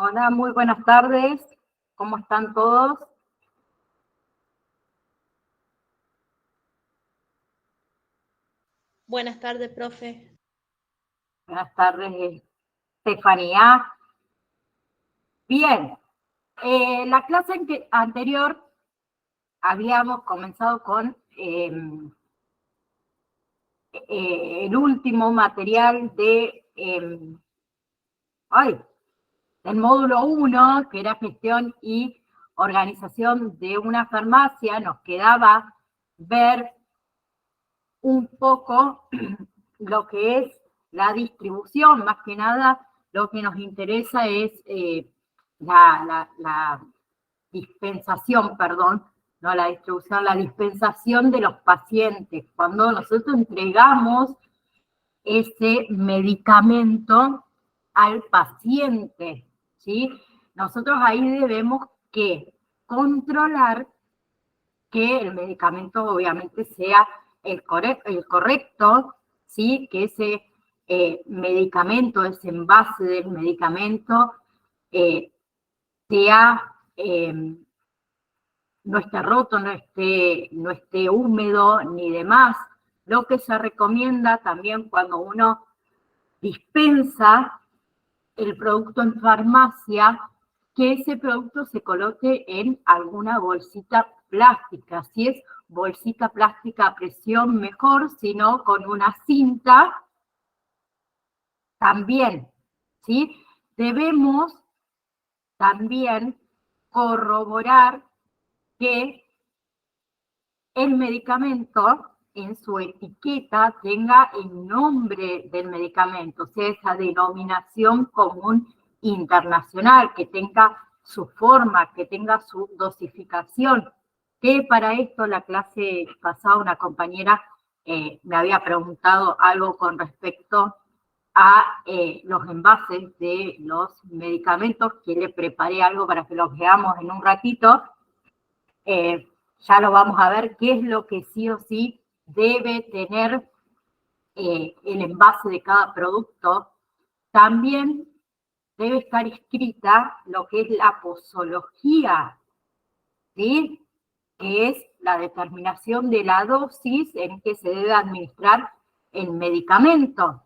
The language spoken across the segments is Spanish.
Hola, muy buenas tardes. ¿Cómo están todos? Buenas tardes, profe. Buenas tardes, Estefanía. Bien, la clase anterior habíamos comenzado con el último material del módulo 1, que era gestión y organización de una farmacia. Nos quedaba ver un poco lo que es la distribución. Más que nada, lo que nos interesa es la dispensación, perdón, no la distribución, la dispensación de los pacientes. Cuando nosotros entregamos ese medicamento al paciente, ¿sí? Nosotros ahí debemos que controlar que el medicamento obviamente sea el correcto, ¿sí? Que ese medicamento, ese envase del medicamento sea, no esté roto, no esté húmedo ni demás. Lo que se recomienda también cuando uno dispensa el producto en farmacia, que ese producto se coloque en alguna bolsita plástica. Si es bolsita plástica a presión, mejor, si no, con una cinta también, ¿sí? Debemos también corroborar que el medicamento en su etiqueta tenga el nombre del medicamento, o sea, esa denominación común internacional, que tenga su forma, que tenga su dosificación. Que para esto, la clase pasada, una compañera me había preguntado algo con respecto a los envases de los medicamentos, que le preparé algo para que los veamos en un ratito. Ya lo vamos a ver, qué es lo que sí o sí debe tener el envase de cada producto. También debe estar escrita lo que es la posología, ¿sí? Que es la determinación de la dosis en que se debe administrar el medicamento,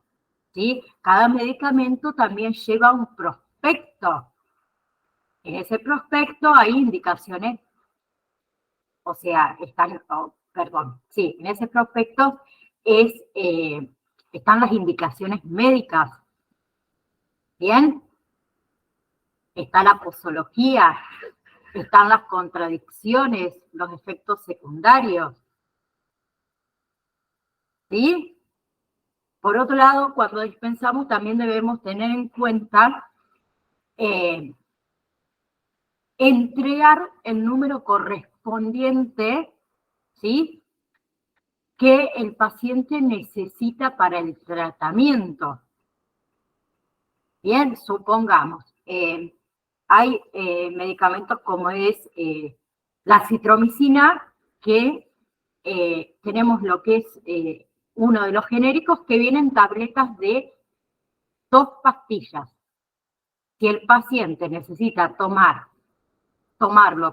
¿sí? Cada medicamento también lleva un prospecto. En ese prospecto hay indicaciones, o sea, en ese prospecto están las indicaciones médicas, ¿bien? Está la posología, están las contradicciones, los efectos secundarios, ¿sí? Por otro lado, cuando dispensamos también debemos tener en cuenta entregar el número correspondiente, ¿sí?, que el paciente necesita para el tratamiento. Bien, supongamos, hay medicamentos como es la citromicina, que tenemos lo que es uno de los genéricos, que vienen tabletas de 2 pastillas. Si el paciente necesita tomarlo,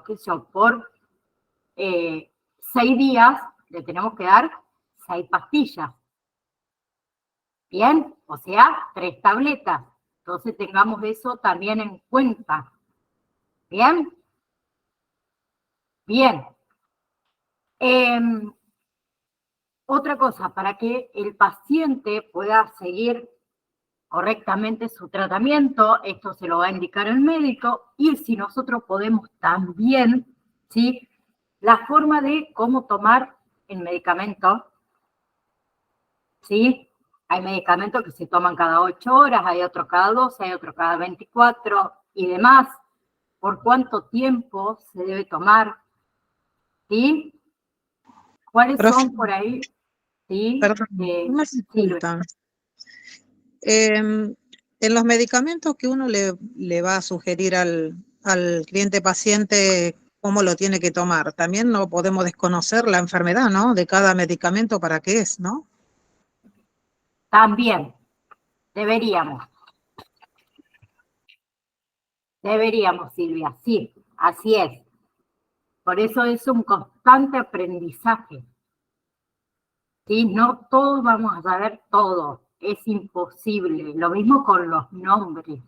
qué sé yo, por 6 días, le tenemos que dar 6 pastillas. Bien, o sea, 3 tabletas. Entonces tengamos eso también en cuenta. ¿Bien? Bien. Otra cosa, para que el paciente pueda seguir correctamente su tratamiento, esto se lo va a indicar el médico, y si nosotros podemos también, ¿sí?, la forma de cómo tomar el medicamento, ¿sí? Hay medicamentos que se toman cada 8 horas, hay otros cada 12, hay otros cada 24 y demás. ¿Por cuánto tiempo se debe tomar? ¿Sí? ¿Cuáles Profe, son por ahí? ¿Sí? perdón, una Sí, consulta. En los medicamentos que uno le va a sugerir al cliente paciente cómo lo tiene que tomar, también no podemos desconocer la enfermedad, ¿no?, de cada medicamento para qué es, ¿no? también deberíamos. Deberíamos, Silvia, sí, así es. Por eso es un constante aprendizaje. ¿Sí? No todos vamos a saber todo, es imposible. Lo mismo con los nombres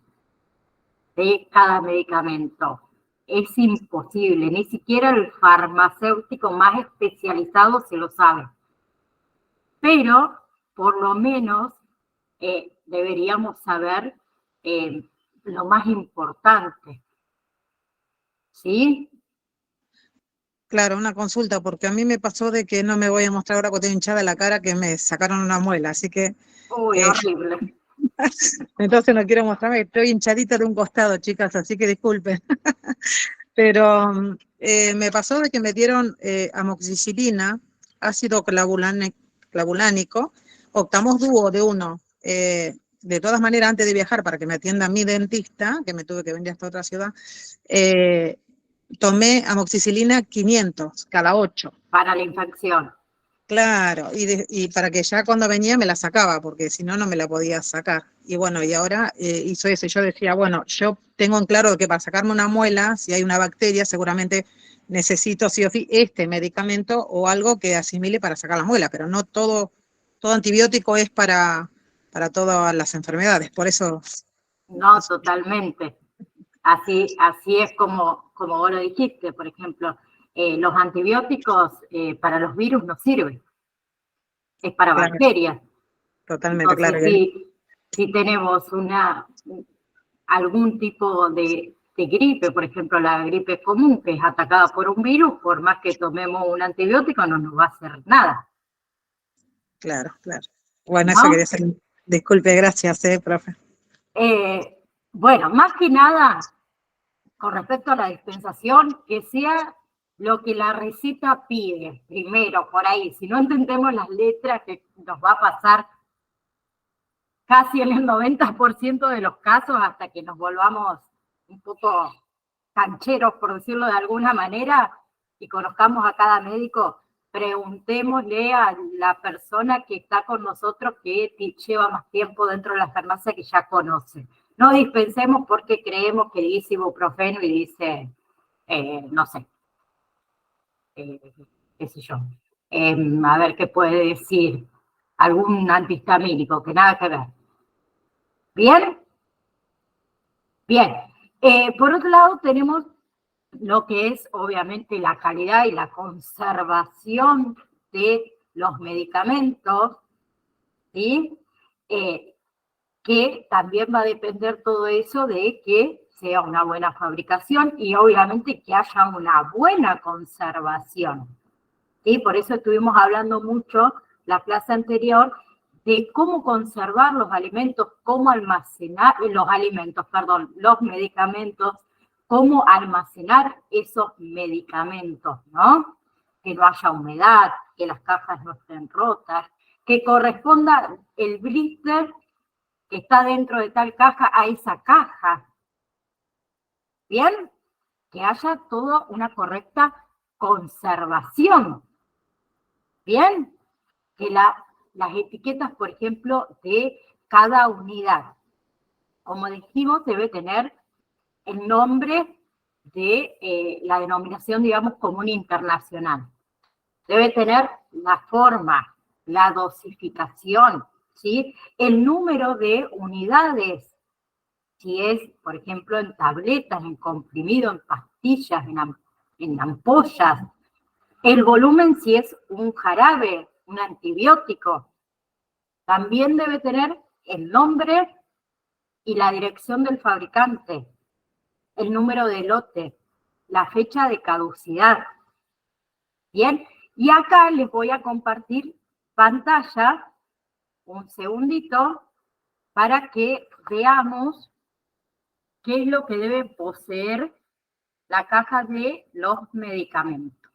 de cada medicamento. Es imposible, ni siquiera el farmacéutico más especializado se lo sabe. Pero, por lo menos, deberíamos saber lo más importante. ¿Sí? Claro, una consulta, porque a mí me pasó de que no me voy a mostrar ahora porque tengo hinchada la cara, que me sacaron una muela, así que Uy, horrible. entonces no quiero mostrarme, estoy hinchadita de un costado, chicas, así que disculpen. Pero me pasó de que me dieron amoxicilina, ácido clavulánico, Octamos Duo de uno. De todas maneras, antes de viajar, para que me atienda mi dentista, que me tuve que venir hasta otra ciudad, tomé amoxicilina 500 cada 8. Para la infección. Claro, y para que ya cuando venía me la sacaba, porque si no, no me la podía sacar. Y bueno, y ahora hizo eso. Y yo decía, bueno, yo tengo en claro que para sacarme una muela, si hay una bacteria, seguramente necesito sí o sí este medicamento o algo que asimile para sacar la muela, pero no todo antibiótico es para todas las enfermedades. Por eso. No, totalmente. Así es como vos lo dijiste, por ejemplo, los antibióticos para los virus no sirven, es para Claro, bacterias. totalmente, Entonces, claro. si tenemos algún tipo de gripe, por ejemplo, la gripe común, que es atacada por un virus, por más que tomemos un antibiótico, no nos va a hacer nada. Claro. Bueno, eso ¿No? quería hacer. Disculpe, gracias, profe. Bueno, más que nada, con respecto a la dispensación, que sea lo que la receta pide, primero, por ahí. Si no entendemos las letras, que nos va a pasar casi en el 90% de los casos hasta que nos volvamos un poco cancheros, por decirlo de alguna manera, y conozcamos a cada médico, preguntémosle a la persona que está con nosotros que lleva más tiempo dentro de la farmacia que ya conoce. No dispensemos porque creemos que dice ibuprofeno y dice, no sé, qué sé yo. A ver qué puede decir algún antihistamínico, que nada que ver. ¿Bien? Bien. Por otro lado, tenemos lo que es obviamente la calidad y la conservación de los medicamentos, ¿sí? Que también va a depender todo eso de que sea una buena fabricación y obviamente que haya una buena conservación. ¿Sí? Por eso estuvimos hablando mucho la clase anterior de cómo conservar los alimentos, cómo almacenar los medicamentos, cómo almacenar esos medicamentos, ¿no? Que no haya humedad, que las cajas no estén rotas, que corresponda el blister que está dentro de tal caja a esa caja. ¿Bien? Que haya toda una correcta conservación. ¿Bien? Que las etiquetas, por ejemplo, de cada unidad, como dijimos, debe tener el nombre de la denominación, digamos, común internacional. Debe tener la forma, la dosificación, ¿sí? El número de unidades, si es, por ejemplo, en tabletas, en comprimido, en pastillas, en ampollas. El volumen, si es un jarabe, un antibiótico. También debe tener el nombre y la dirección del fabricante, el número de lote, la fecha de caducidad. Bien, y acá les voy a compartir pantalla, un segundito, para que veamos qué es lo que debe poseer la caja de los medicamentos.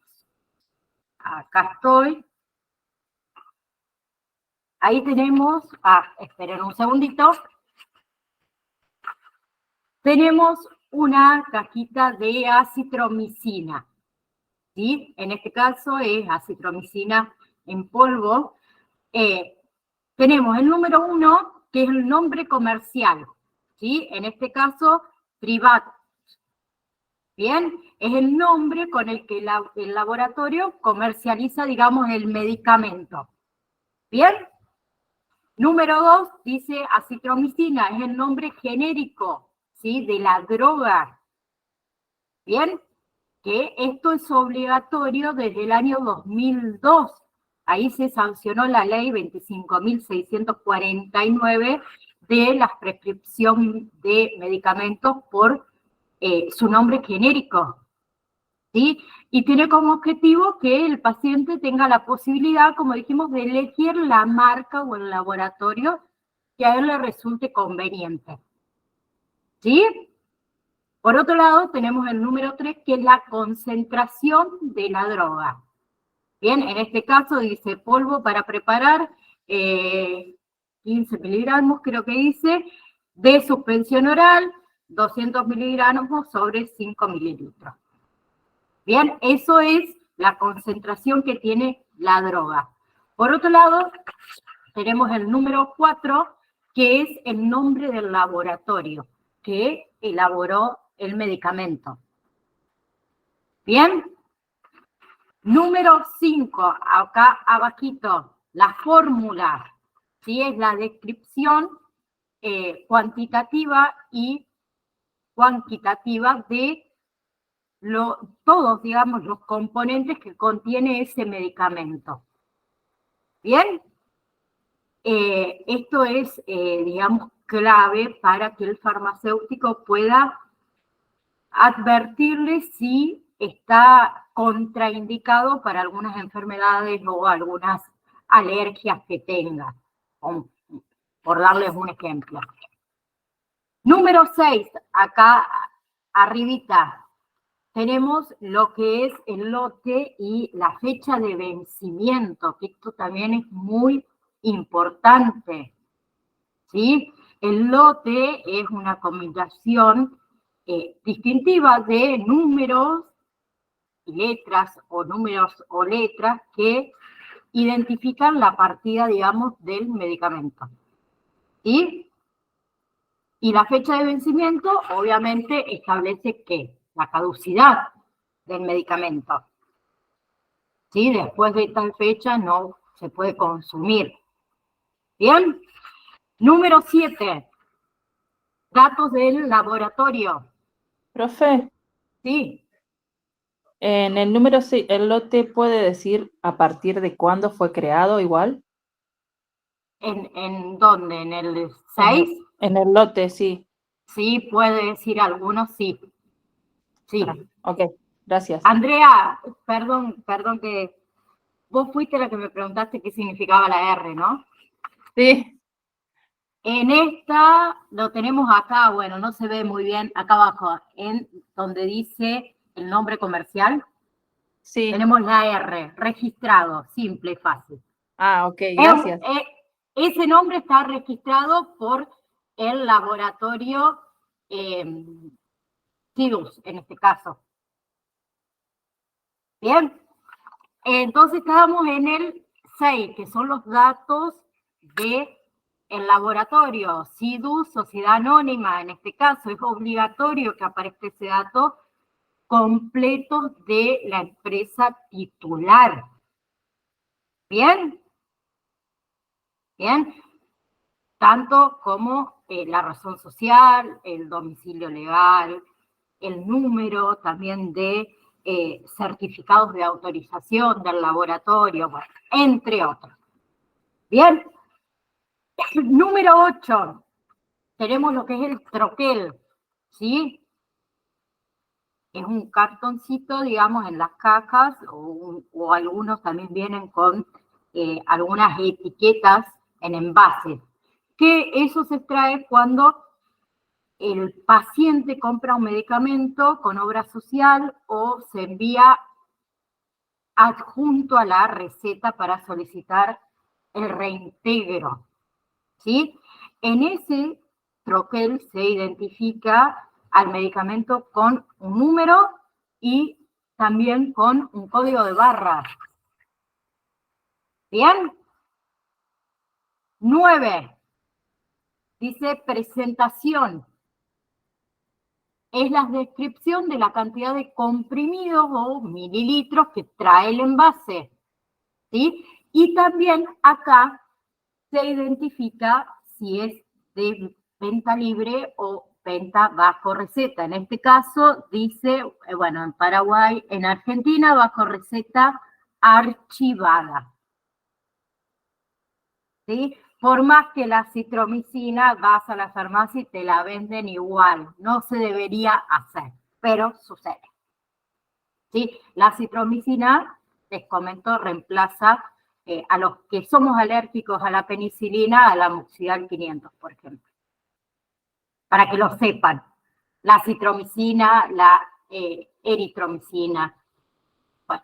Acá estoy. Ahí tenemos, esperen un segundito. Tenemos una cajita de acitromicina, ¿sí? En este caso es acitromicina en polvo. Tenemos el número 1, que es el nombre comercial, ¿sí? En este caso, Privat, Bien, es el nombre con el que el laboratorio comercializa, digamos, el medicamento. Bien. Número 2, dice acitromicina, es el nombre genérico, ¿sí?, de la droga. Bien, que esto es obligatorio desde el año 2002. Ahí se sancionó la ley 25.649 de la prescripción de medicamentos por su nombre genérico, ¿sí? Y tiene como objetivo que el paciente tenga la posibilidad, como dijimos, de elegir la marca o el laboratorio que a él le resulte conveniente, ¿sí? Por otro lado, tenemos el número 3, que es la concentración de la droga. Bien, en este caso dice polvo para preparar 15 miligramos, creo que dice, de suspensión oral, 200 miligramos sobre 5 mililitros. Bien, eso es la concentración que tiene la droga. Por otro lado, tenemos el número 4, que es el nombre del laboratorio que elaboró el medicamento. Bien. Número 5, acá abajito, la fórmula, ¿sí? Es la descripción cuantitativa y cuantitativa de todos, digamos, los componentes que contiene ese medicamento. ¿Bien? Esto es, digamos, clave para que el farmacéutico pueda advertirle si está contraindicado para algunas enfermedades o algunas alergias que tenga, por darles un ejemplo. Número 6, acá arribita, tenemos lo que es el lote y la fecha de vencimiento, que esto también es muy importante, ¿sí? El lote es una combinación distintiva de números y letras o números o letras que identifican la partida, digamos, del medicamento. ¿Sí? Y la fecha de vencimiento, obviamente, establece que la caducidad del medicamento. ¿Sí? Después de tal fecha no se puede consumir. ¿Bien? Número 7. Datos del laboratorio. Profe, Sí. en el número 6, ¿el lote puede decir a partir de cuándo fue creado igual? ¿En dónde? ¿En el 6? En el lote, sí. Sí, puede decir algunos, sí. Sí. Ah, ok, gracias. Andrea, perdón que vos fuiste la que me preguntaste qué significaba la R, ¿no? Sí. En esta lo tenemos acá, bueno, no se ve muy bien, acá abajo, en donde dice el nombre comercial. Sí. Tenemos la R, registrado, simple y fácil. Ah, ok, gracias. Ese nombre está registrado por el laboratorio Tidus, en este caso. Bien, entonces estábamos en el 6, que son los datos del laboratorio. SIDUS, Sociedad Anónima, en este caso es obligatorio que aparezca ese dato completo de la empresa titular. ¿Bien? ¿Bien? Tanto como la razón social, el domicilio legal, el número también de certificados de autorización del laboratorio, bueno, entre otros. Bien, número 8, tenemos lo que es el troquel, ¿sí? Es un cartoncito, digamos, en las cajas, o algunos también vienen con algunas etiquetas en envases, que eso se extrae cuando el paciente compra un medicamento con obra social o se envía adjunto a la receta para solicitar el reintegro, ¿sí? En ese troquel se identifica al medicamento con un número y también con un código de barras. ¿Bien? 9. Dice presentación. es la descripción de la cantidad de comprimidos o mililitros que trae el envase, ¿sí? Y también acá se identifica si es de venta libre o venta bajo receta. En este caso dice, bueno, en Paraguay, en Argentina, bajo receta archivada, ¿sí? Por más que la citromicina, vas a la farmacia y te la venden igual. No se debería hacer, pero sucede. ¿Sí? La citromicina, les comento, reemplaza a los que somos alérgicos a la penicilina, a la amoxicilina 500, por ejemplo. Para que lo sepan. La citromicina, la eritromicina, bueno,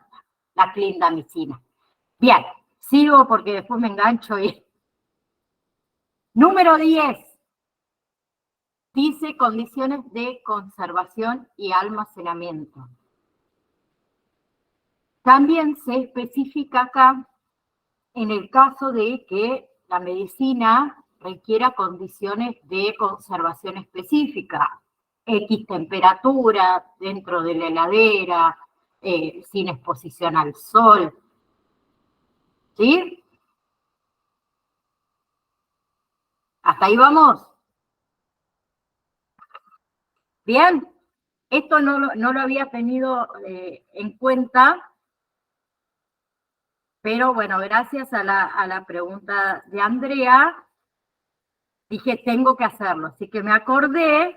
la clindamicina. Bien, sigo porque después me engancho y... Número 10. Dice condiciones de conservación y almacenamiento. También se especifica acá en el caso de que la medicina requiera condiciones de conservación específica, X temperatura, dentro de la heladera, sin exposición al sol. ¿Sí? ¿Hasta ahí vamos? Bien, esto no lo había tenido en cuenta, pero bueno, gracias a la pregunta de Andrea, dije, tengo que hacerlo. Así que me acordé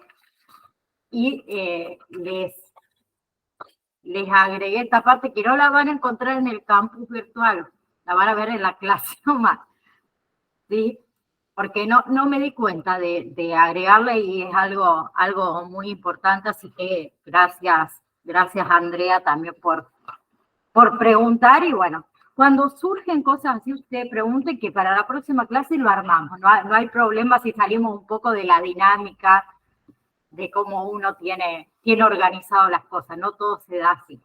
y les agregué esta parte que no la van a encontrar en el campus virtual, la van a ver en la clase nomás, ¿sí? Porque no me di cuenta de agregarle y es algo muy importante, así que gracias Andrea también por preguntar y bueno, cuando surgen cosas así, usted pregunte que para la próxima clase lo armamos, no hay problema si salimos un poco de la dinámica de cómo uno tiene organizado las cosas, no todo se da así.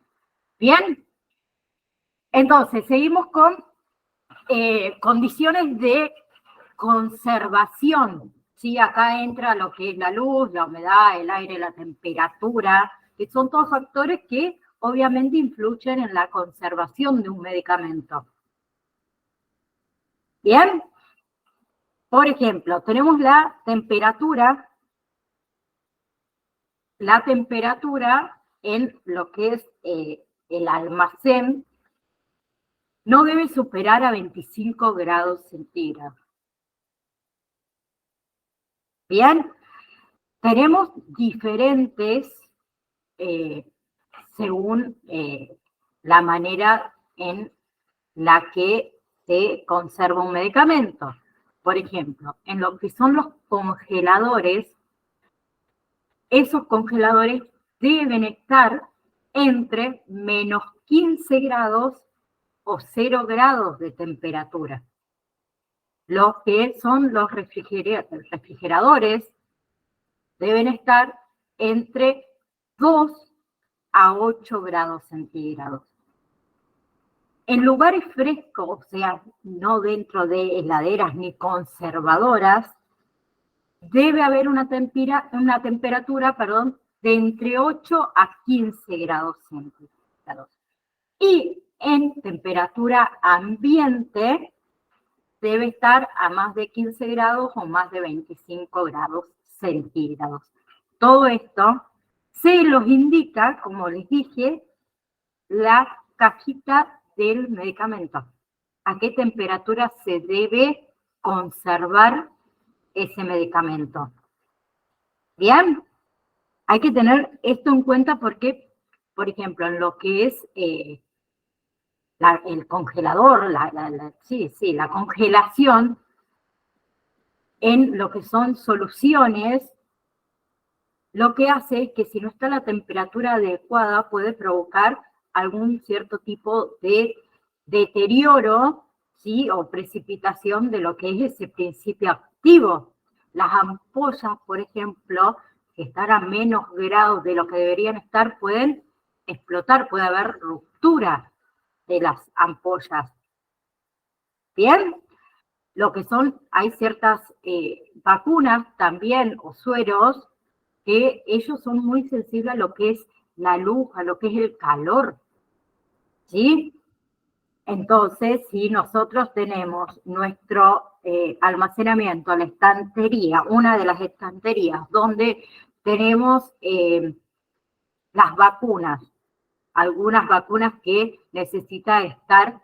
¿Bien? Entonces, seguimos con condiciones de conservación. ¿Sí? Acá entra lo que es la luz, la humedad, el aire, la temperatura, que son todos factores que obviamente influyen en la conservación de un medicamento. ¿Bien? Por ejemplo, tenemos la temperatura en lo que es el almacén no debe superar a 25 grados centígrados. Bien, tenemos diferentes según la manera en la que se conserva un medicamento. Por ejemplo, en lo que son los congeladores, esos congeladores deben estar entre menos 15 grados o 0 grados de temperatura. Los que son los refrigeradores deben estar entre 2 a 8 grados centígrados. En lugares frescos, o sea, no dentro de heladeras ni conservadoras, debe haber una temperatura de entre 8 a 15 grados centígrados. Y en temperatura ambiente debe estar a más de 15 grados o más de 25 grados centígrados. Todo esto se los indica, como les dije, la cajita del medicamento. ¿A qué temperatura se debe conservar ese medicamento? Bien, hay que tener esto en cuenta porque, por ejemplo, en lo que es el congelador, la congelación, en lo que son soluciones, lo que hace es que si no está la temperatura adecuada puede provocar algún cierto tipo de deterioro, ¿sí? O precipitación de lo que es ese principio activo. Las ampollas, por ejemplo, que están a menos grados de lo que deberían estar, pueden explotar, puede haber ruptura de las ampollas. Bien, lo que son, hay ciertas vacunas también o sueros que ellos son muy sensibles a lo que es la luz, a lo que es el calor, ¿sí? Entonces, si nosotros tenemos nuestro almacenamiento, la estantería, una de las estanterías donde tenemos las vacunas, algunas vacunas que necesitan estar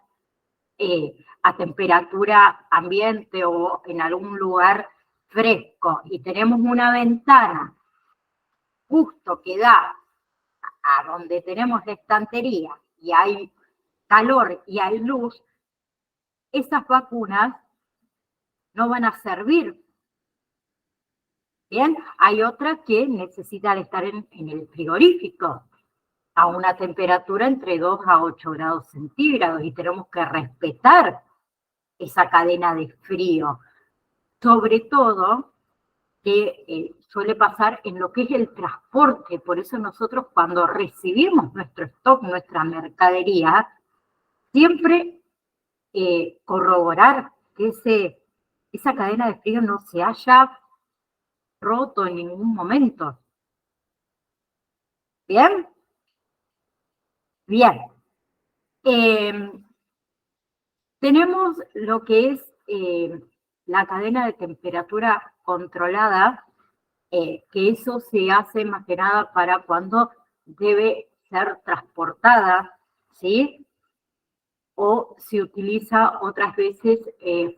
a temperatura ambiente o en algún lugar fresco, y tenemos una ventana justo que da a donde tenemos la estantería y hay calor y hay luz, esas vacunas no van a servir. Bien, hay otras que necesitan estar en el frigorífico a una temperatura entre 2 a 8 grados centígrados y tenemos que respetar esa cadena de frío. Sobre todo que suele pasar en lo que es el transporte. Por eso nosotros cuando recibimos nuestro stock, nuestra mercadería, siempre corroborar que esa cadena de frío no se haya roto en ningún momento. ¿Bien? Bien. Tenemos lo que es la cadena de temperatura controlada, que eso se hace más que nada para cuando debe ser transportada, ¿sí? O se utiliza otras veces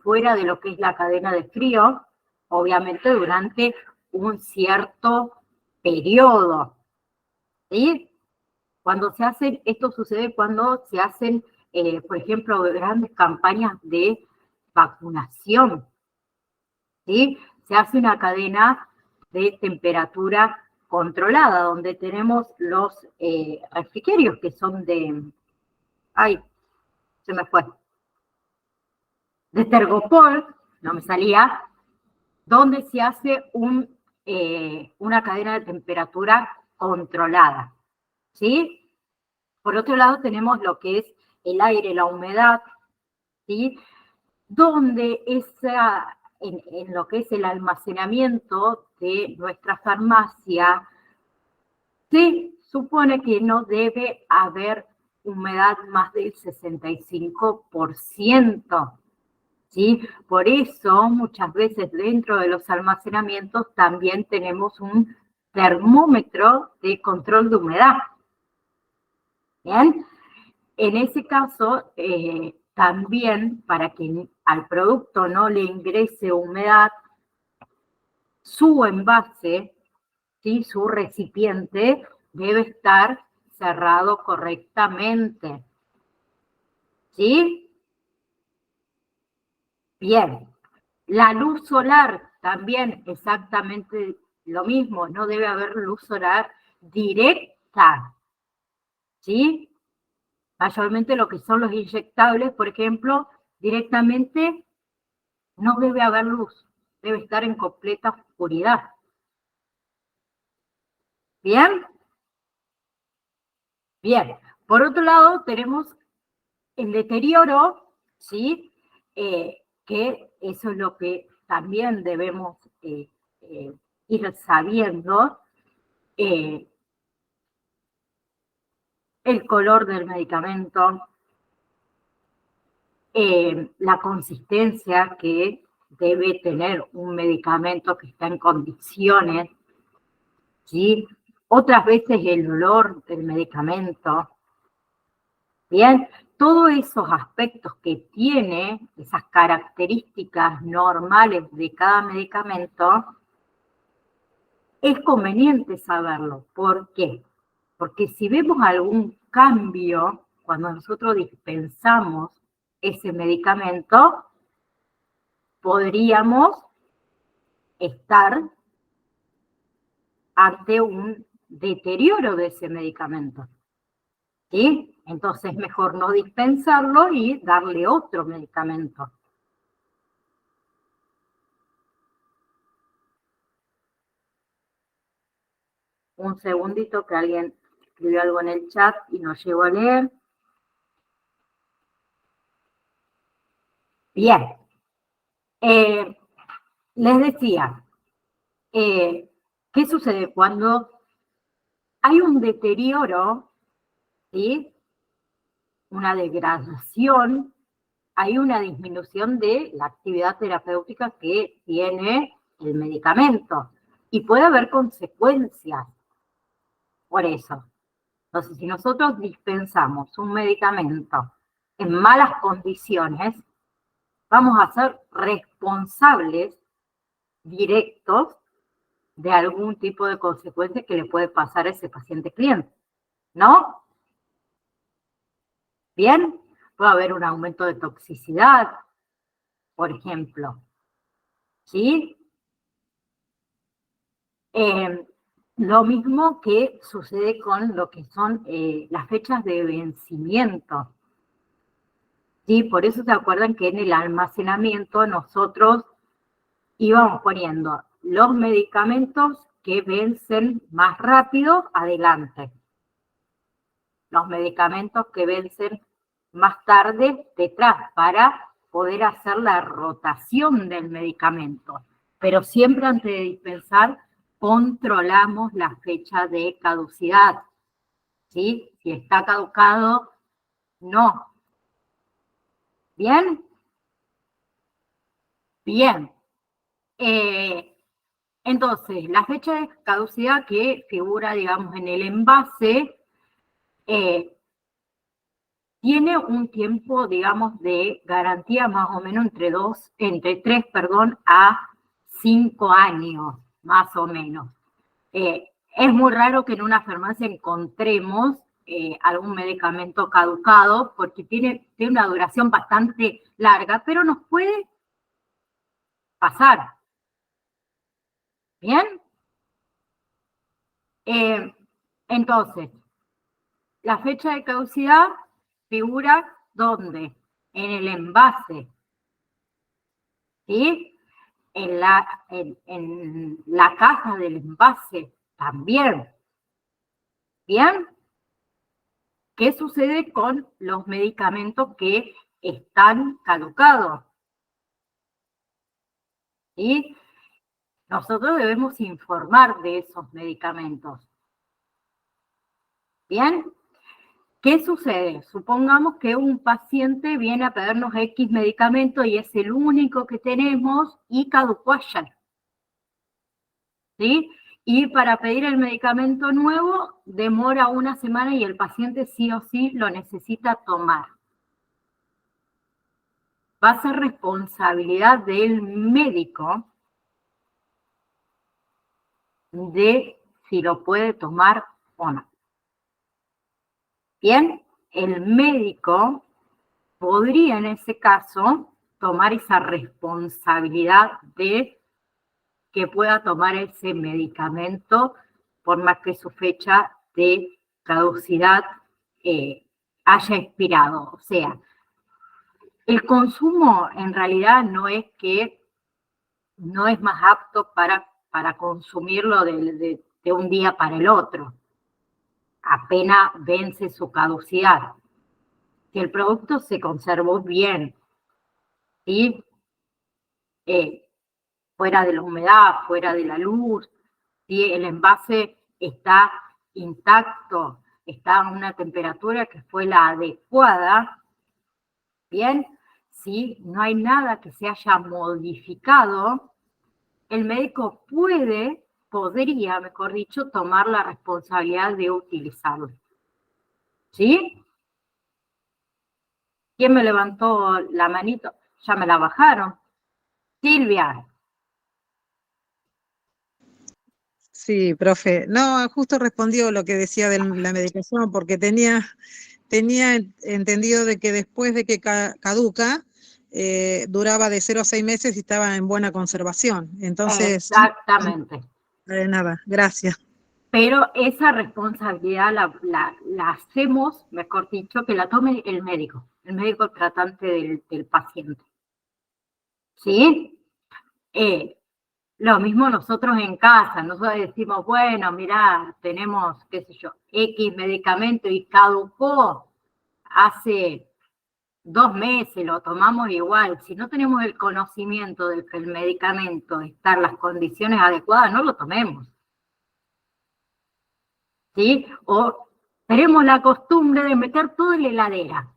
fuera de lo que es la cadena de frío, obviamente durante un cierto periodo, ¿sí? Cuando se hacen, esto sucede cuando se hacen, por ejemplo, grandes campañas de vacunación, ¿sí? Se hace una cadena de temperatura controlada, donde tenemos los refrigerios que son ay, se me fue, de Tergopol, no me salía, donde se hace una cadena de temperatura controlada, ¿sí? Por otro lado tenemos lo que es el aire, la humedad, ¿sí? Donde en lo que es el almacenamiento de nuestra farmacia, se supone que no debe haber humedad más del 65%, ¿sí? Por eso muchas veces dentro de los almacenamientos también tenemos un termómetro de control de humedad. ¿Bien? En ese caso, también para que al producto no le ingrese humedad, su envase, ¿sí? Su recipiente debe estar cerrado correctamente. ¿Sí? Bien. La luz solar también exactamente lo mismo, no debe haber luz solar directa. ¿Sí? Mayormente lo que son los inyectables, por ejemplo, directamente no debe haber luz, debe estar en completa oscuridad. ¿Bien? Bien. Por otro lado, tenemos el deterioro, ¿sí? Que eso es lo que también debemos ir sabiendo. El color del medicamento, la consistencia que debe tener un medicamento que está en condiciones, ¿sí? Otras veces el olor del medicamento. Bien, todos esos aspectos que tiene, esas características normales de cada medicamento, es conveniente saberlo. ¿Por qué? Porque si vemos algún cambio cuando nosotros dispensamos ese medicamento, podríamos estar ante un deterioro de ese medicamento. ¿Sí? Entonces es mejor no dispensarlo y darle otro medicamento. Un segundito que alguien escribió algo en el chat y no llego a leer. Bien. Les decía, ¿Qué sucede cuando hay un deterioro, ¿sí? Una degradación, hay una disminución de la actividad terapéutica que tiene el medicamento y puede haber consecuencias por eso. Entonces, si nosotros dispensamos un medicamento en malas condiciones, vamos a ser responsables directos de algún tipo de consecuencia que le puede pasar a ese paciente cliente, ¿no? Bien, puede haber un aumento de toxicidad, por ejemplo, ¿sí? Lo mismo que sucede con lo que son las fechas de vencimiento, ¿sí? Por eso se acuerdan que en el almacenamiento nosotros íbamos poniendo los medicamentos que vencen más rápido adelante, los medicamentos que vencen más tarde detrás, para poder hacer la rotación del medicamento. Pero siempre antes de dispensar, controlamos la fecha de caducidad, ¿sí? Si está caducado, no. ¿Bien? Bien. Entonces, la fecha de caducidad que figura, digamos, en el envase, tiene un tiempo, digamos, de garantía más o menos entre 3 a 5 años, más o menos. Es muy raro que en una farmacia encontremos algún medicamento caducado, porque tiene una duración bastante larga, pero nos puede pasar. ¿Bien? Entonces, la fecha de caducidad figura ¿dónde? En el envase, ¿sí? En la caja del envase también. ¿Bien? ¿Qué sucede con los medicamentos que están caducados? ¿Sí? Nosotros debemos informar de esos medicamentos. ¿Bien? ¿Qué sucede? Supongamos que un paciente viene a pedirnos X medicamento y es el único que tenemos y caducó ayer, ¿sí? Y para pedir el medicamento nuevo demora una semana y el paciente sí o sí lo necesita tomar. Va a ser responsabilidad del médico de si lo puede tomar o no. Bien, el médico podría en ese caso tomar esa responsabilidad de que pueda tomar ese medicamento por más que su fecha de caducidad haya expirado. O sea, el consumo en realidad no es más apto para consumirlo de un día para el otro. Apenas vence su caducidad. Si el producto se conservó bien, ¿sí? Fuera de la humedad, fuera de la luz, ¿sí? El envase está intacto, está a una temperatura que fue la adecuada, ¿bien? Si no hay nada que se haya modificado, el médico podría, mejor dicho, tomar la responsabilidad de utilizarlo. ¿Sí? ¿Quién me levantó la manito? Ya me la bajaron. Silvia. Sí, profe. No, justo respondió lo que decía de la medicación, porque tenía entendido de que después de que caduca, duraba de 0 a 6 meses y estaba en buena conservación. Entonces, Exactamente. nada, gracias. Pero esa responsabilidad la hacemos, mejor dicho, que la tome el médico tratante del paciente. ¿Sí? Lo mismo nosotros en casa, nosotros decimos, bueno, mirá, tenemos, qué sé yo, X medicamento y caducó hace 2 meses, lo tomamos igual. Si no tenemos el conocimiento de que el medicamento está en las condiciones adecuadas, no lo tomemos. ¿sí? O tenemos la costumbre de meter todo en la heladera.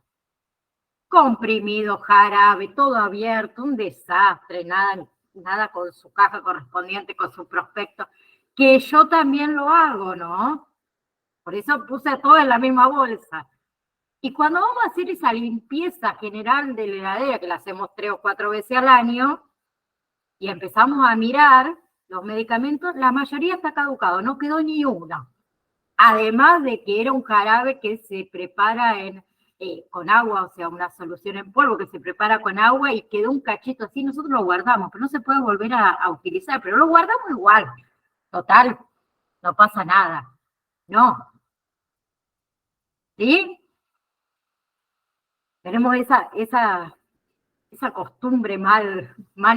Comprimido, jarabe, todo abierto, un desastre, nada con su caja correspondiente, con su prospecto, que yo también lo hago, ¿no? Por eso puse todo en la misma bolsa. Y cuando vamos a hacer esa limpieza general de la heladera, que la hacemos 3 o 4 veces al año, y empezamos a mirar los medicamentos, la mayoría está caducado, no quedó ni uno. Además de que era un jarabe que se prepara con agua, o sea, una solución en polvo que se prepara con agua y quedó un cachito así, nosotros lo guardamos, pero no se puede volver a utilizar, pero lo guardamos igual. Total, no pasa nada. No. ¿Sí? Tenemos esa costumbre mal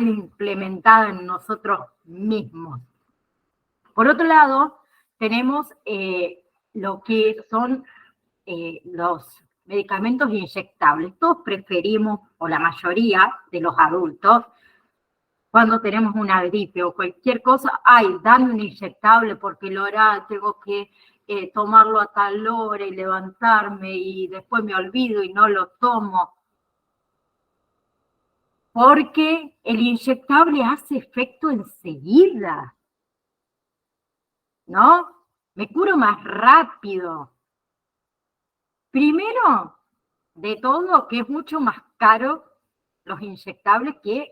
implementada en nosotros mismos. Por otro lado, tenemos lo que son los medicamentos inyectables. Todos preferimos, o la mayoría de los adultos, cuando tenemos una gripe o cualquier cosa, dame un inyectable porque el oral tengo que tomarlo a tal hora y levantarme y después me olvido y no lo tomo. Porque el inyectable hace efecto enseguida, ¿no? Me curo más rápido. Primero, de todo, que es mucho más caro los inyectables que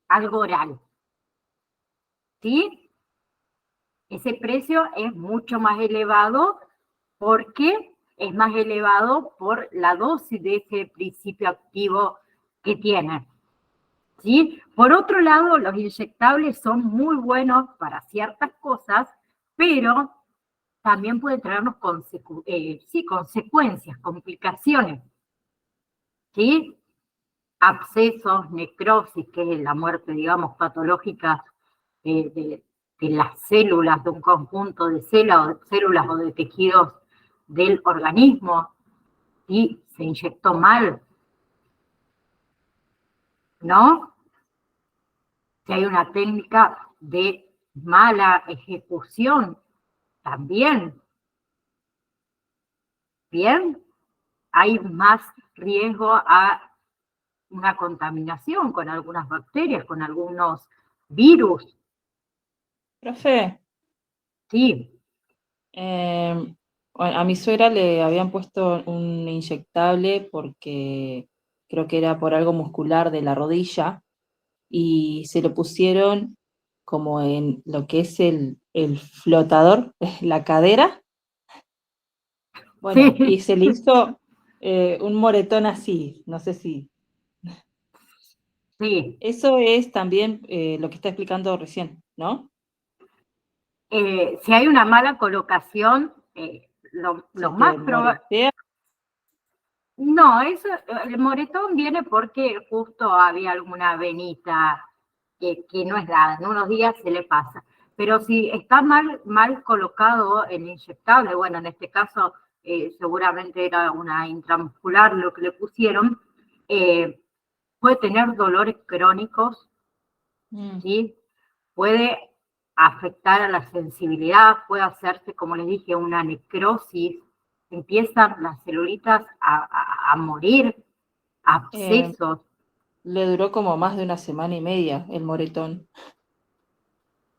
algo oral. ¿Sí? Ese precio es mucho más elevado porque es más elevado por la dosis de ese principio activo que tiene. ¿Sí? Por otro lado, los inyectables son muy buenos para ciertas cosas, pero también pueden traernos consecuencias, complicaciones. ¿Sí? Abscesos, necrosis, que es la muerte, digamos, patológica de las células, de un conjunto de células o de tejidos del organismo, y se inyectó mal, ¿no? Si hay una técnica de mala ejecución, también, ¿bien? Hay más riesgo a una contaminación con algunas bacterias, con algunos virus. Profe, Sí. Bueno, a mi suegra le habían puesto un inyectable porque creo que era por algo muscular de la rodilla y se lo pusieron como en lo que es el flotador, la cadera. Bueno, Sí. y se le hizo un moretón así, no sé si. Sí. Eso es también lo que está explicando recién, ¿no? Si hay una mala colocación, lo Sí, que más probable... moretea. No, el moretón viene porque justo había alguna venita que no es nada, en unos días se le pasa. Pero si está mal colocado el inyectable, bueno, en este caso seguramente era una intramuscular lo que le pusieron, puede tener dolores crónicos, ¿sí? Puede afectar a la sensibilidad, puede hacerse, como les dije, una necrosis, empiezan las celulitas a morir, Eh, abscesos. le duró como más de una semana y media el moretón.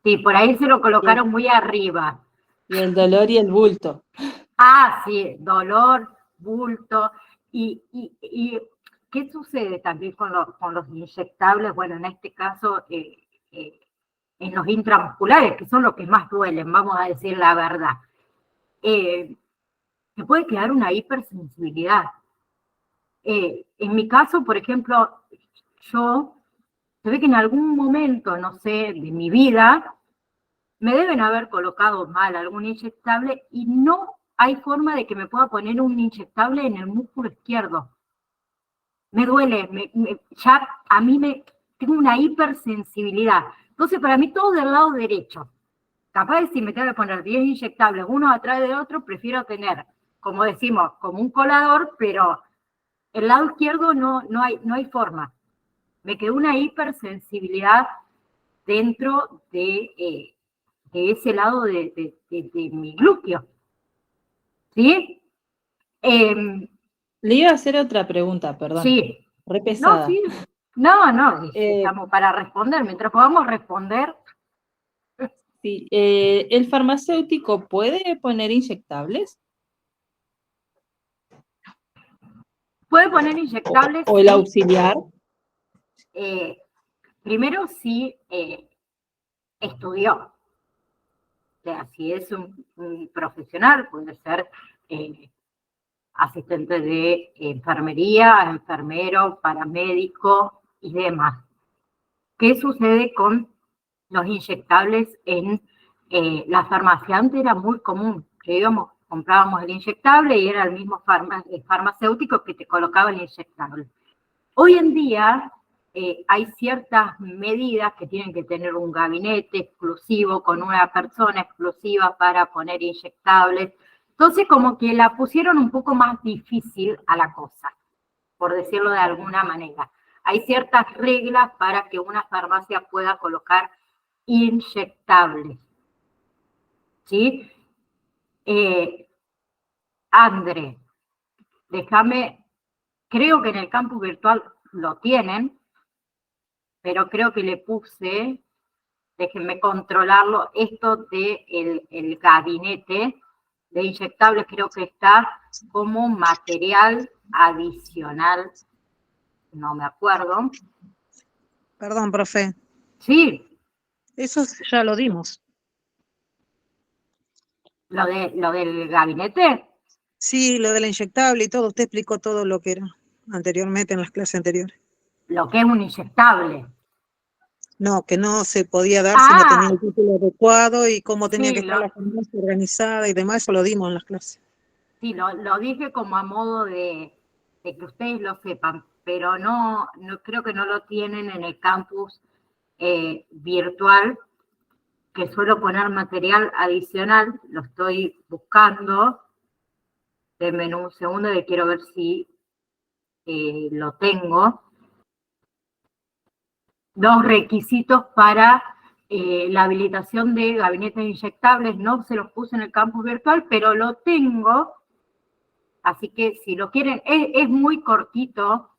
Sí, por ahí se lo Y el, colocaron muy arriba. y el dolor y el bulto. Sí, dolor, bulto. ¿Y qué sucede también con los inyectables? Bueno, en este caso, en los intramusculares, que son los que más duelen, vamos a decir la verdad. Se puede crear una hipersensibilidad. En mi caso, por ejemplo, se ve que en algún momento, no sé, de mi vida, me deben haber colocado mal algún inyectable y no hay forma de que me pueda poner un inyectable en el músculo izquierdo. Me duele, ya a mí tengo una hipersensibilidad. Entonces, para mí todo del lado derecho. Capaz de si me tengo que poner 10 inyectables uno atrás de otro, prefiero tener, como decimos, como un colador, pero el lado izquierdo no hay forma. Me quedó una hipersensibilidad dentro de ese lado de mi glúteo. ¿sí? Le iba a hacer otra pregunta, perdón. Sí. Re No, pesada. sí. No, estamos para responder. Mientras podamos responder, Sí, ¿el farmacéutico puede poner inyectables? puede poner inyectables, ¿O el sí. auxiliar? Primero, sí estudió. O sea, si es un profesional, puede ser asistente de enfermería, enfermero, paramédico y demás. ¿Qué sucede con los inyectables en la farmacia? Antes era muy común que íbamos, comprábamos el inyectable y era el mismo farmacéutico que te colocaba el inyectable. Hoy en día hay ciertas medidas que tienen que tener un gabinete exclusivo con una persona exclusiva para poner inyectables. Entonces, como que la pusieron un poco más difícil a la cosa, por decirlo de alguna manera. Hay ciertas reglas para que una farmacia pueda colocar inyectables. ¿Sí? André, déjame, creo que en el campus virtual lo tienen, pero creo que le puse, déjenme controlarlo, esto de el gabinete de inyectables creo que está como material adicional, no me acuerdo. Perdón, profe. Sí, Eso ya lo dimos. lo del gabinete. Sí, lo de la inyectable y todo. Usted explicó todo lo que era anteriormente en las clases anteriores. Lo que es un inyectable. No, que no se podía dar si no Ah, tenía el título adecuado y cómo tenía que sí, estar la farmacia organizada y demás. Eso lo dimos en las clases. sí, lo dije como a modo de que ustedes lo sepan, pero no creo que no lo tienen en el campus virtual, que suelo poner material adicional, lo estoy buscando. Denme un segundo que quiero ver si lo tengo. Los requisitos para la habilitación de gabinetes inyectables no se los puse en el campus virtual, pero lo tengo. Así que si lo quieren, es muy cortito,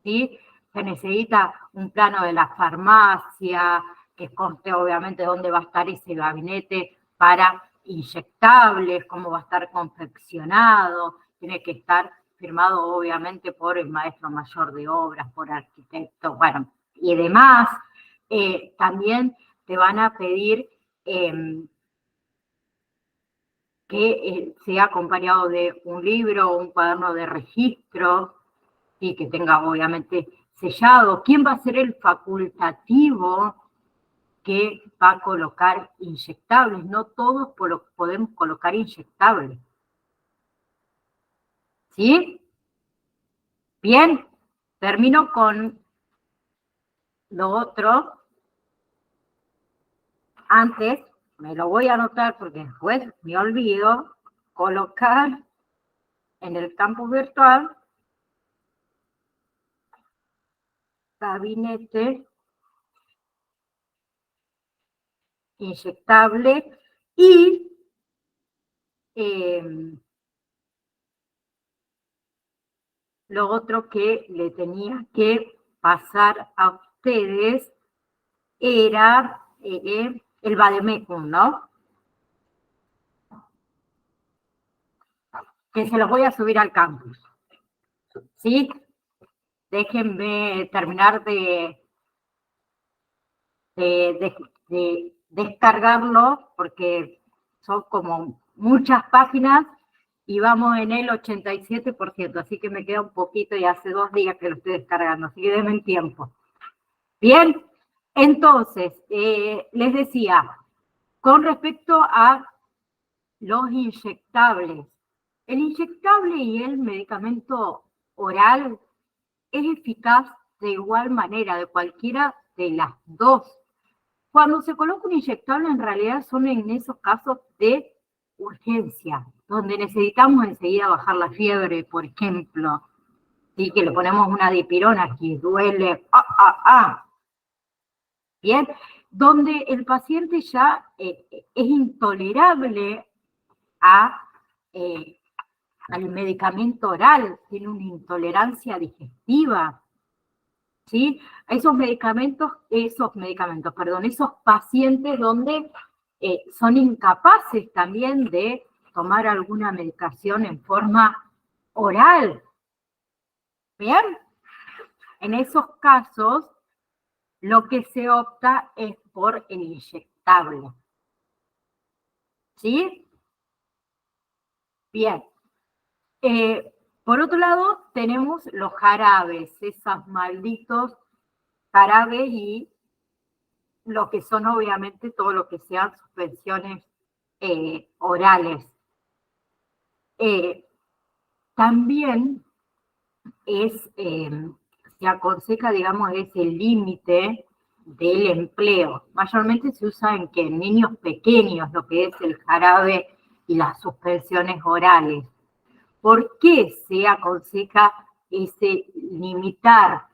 ¿sí? Se necesita un plano de la farmacia, que conste obviamente dónde va a estar ese gabinete para inyectables, cómo va a estar confeccionado, tiene que estar firmado obviamente por el maestro mayor de obras, por arquitecto, bueno, y demás. También te van a pedir que sea acompañado de un libro o un cuaderno de registro y que tenga obviamente sellado. ¿Quién va a ser el facultativo que va a colocar inyectables? No todos podemos colocar inyectables. ¿Sí? Bien, termino con lo otro. Antes, me lo voy a anotar porque después me olvido, colocar en el campus virtual gabinete inyectable y lo otro que le tenía que pasar a ustedes era el vademecum, ¿no? Que se los voy a subir al campus, ¿sí? Déjenme terminar de descargarlo porque son como muchas páginas y vamos en el 87%, así que me queda un poquito y hace 2 días que lo estoy descargando, así que denme tiempo. Bien, entonces, les decía, con respecto a los inyectables, el inyectable y el medicamento oral es eficaz de igual manera, de cualquiera de las dos. Cuando se coloca un inyectable, en realidad son en esos casos de urgencia, donde necesitamos enseguida bajar la fiebre, por ejemplo, ¿sí? Que le ponemos una dipirona que duele, bien, donde el paciente ya es intolerable a al medicamento oral, tiene una intolerancia digestiva, ¿sí? Esos pacientes donde son incapaces también de tomar alguna medicación en forma oral. ¿Bien? En esos casos, lo que se opta es por el inyectable. ¿Sí? Bien. Por otro lado, tenemos los jarabes, esos malditos jarabes y lo que son obviamente todo lo que sean suspensiones orales. También se aconseja, digamos, ese límite del empleo. Mayormente se usa en niños pequeños, lo que es el jarabe y las suspensiones orales. ¿Por qué se aconseja ese limitar